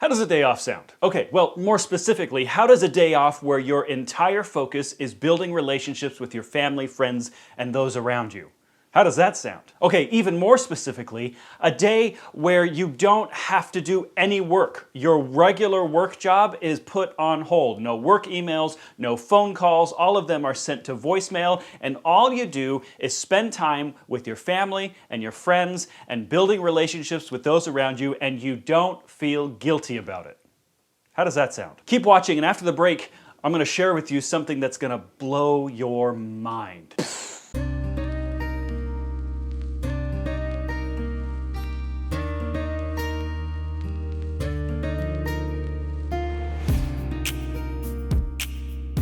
How does a day off sound? Okay, well, more specifically, how does a day off where your entire focus is building relationships with your family, friends, and those around you? How does that sound? Okay, even more specifically, a day where you don't have to do any work. Your regular work job is put on hold. No work emails, no phone calls, all of them are sent to voicemail, and all you do is spend time with your family and your friends and building relationships with those around you, and you don't feel guilty about it. How does that sound? Keep watching, and after the break, I'm going to share with you something that's going to blow your mind.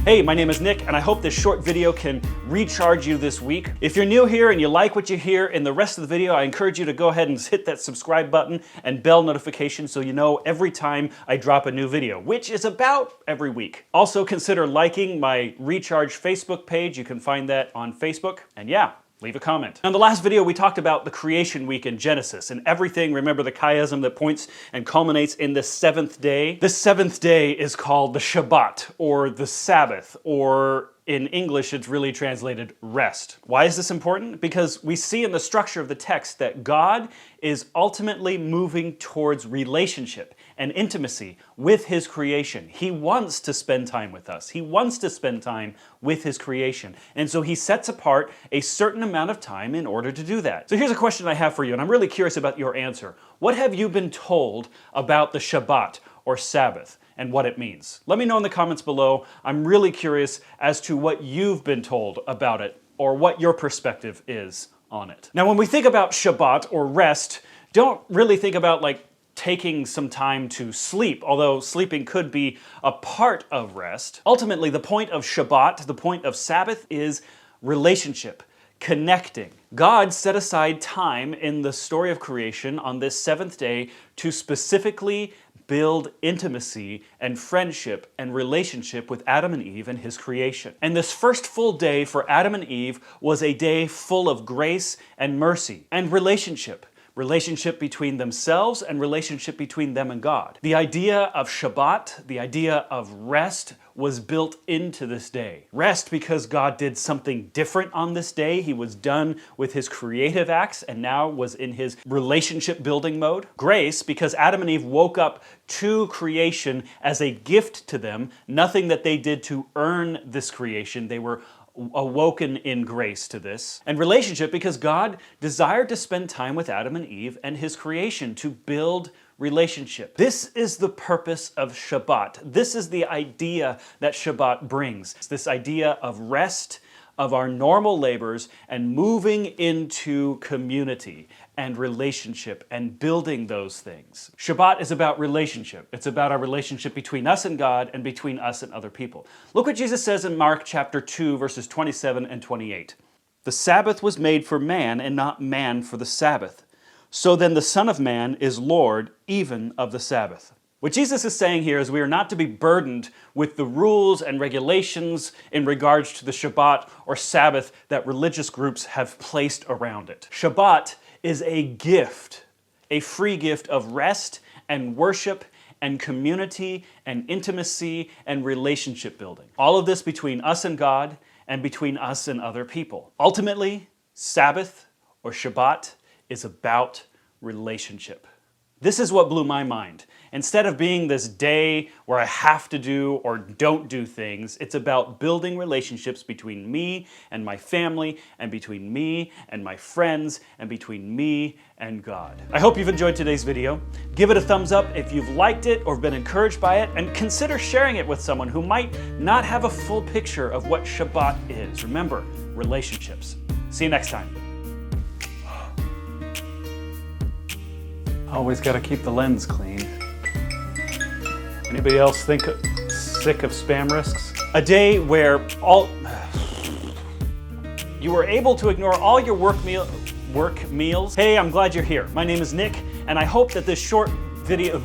Hey, my name is Nick, and I hope this short video can recharge you this week. If you're new here and you like what you hear in the rest of the video, I encourage you to go ahead and hit that subscribe button and bell notification so you know every time I drop a new video, which is about every week. Also, consider liking my Recharge Facebook page. You can find that on Facebook. And yeah, leave a comment. In the last video, we talked about the creation week in Genesis and everything, remember the chiasm that points and culminates in the seventh day? This seventh day is called the Shabbat, or the Sabbath, or in English, it's really translated rest. Why is this important? Because we see in the structure of the text that God is ultimately moving towards relationship and intimacy with His creation. He wants to spend time with us. He wants to spend time with His creation. And so He sets apart a certain amount of time in order to do that. So here's a question I have for you, and I'm really curious about your answer. What have you been told about the Shabbat or Sabbath and what it means? Let me know in the comments below. I'm really curious as to what you've been told about it or what your perspective is on it. Now, when we think about Shabbat or rest, don't really think about like taking some time to sleep, although sleeping could be a part of rest. Ultimately, the point of Shabbat, the point of Sabbath is relationship, connecting. God set aside time in the story of creation on this seventh day to specifically build intimacy and friendship and relationship with Adam and Eve and His creation. And this first full day for Adam and Eve was a day full of grace and mercy and relationship. Relationship between themselves and relationship between them and God. The idea of Shabbat, the idea of rest, was built into this day. Rest because God did something different on this day. He was done with His creative acts and now was in His relationship building mode. Grace because Adam and Eve woke up to creation as a gift to them, nothing that they did to earn this creation. They were awoken in grace to this. And relationship because God desired to spend time with Adam and Eve and His creation to build relationship. This is the purpose of Shabbat. This is the idea that Shabbat brings. It's this idea of rest, of our normal labors, and moving into community and relationship and building those things. Shabbat is about relationship. It's about our relationship between us and God and between us and other people. Look what Jesus says in Mark chapter 2, verses 27 and 28. The Sabbath was made for man and not man for the Sabbath. So then the Son of Man is Lord even of the Sabbath. What Jesus is saying here is we are not to be burdened with the rules and regulations in regards to the Shabbat or Sabbath that religious groups have placed around it. Shabbat is a gift, a free gift of rest and worship and community and intimacy and relationship building. All of this between us and God and between us and other people. Ultimately, Sabbath or Shabbat is about relationship. This is what blew my mind. Instead of being this day where I have to do or don't do things, it's about building relationships between me and my family, and between me and my friends, and between me and God. I hope you've enjoyed today's video. Give it a thumbs up if you've liked it or been encouraged by it, and consider sharing it with someone who might not have a full picture of what Shabbat is. Remember, relationships. See you next time. Always got to keep the lens clean. Anybody else sick of spam risks? A day where you were able to ignore all your work meals. Hey, I'm glad you're here. My name is Nick, and I hope that this short video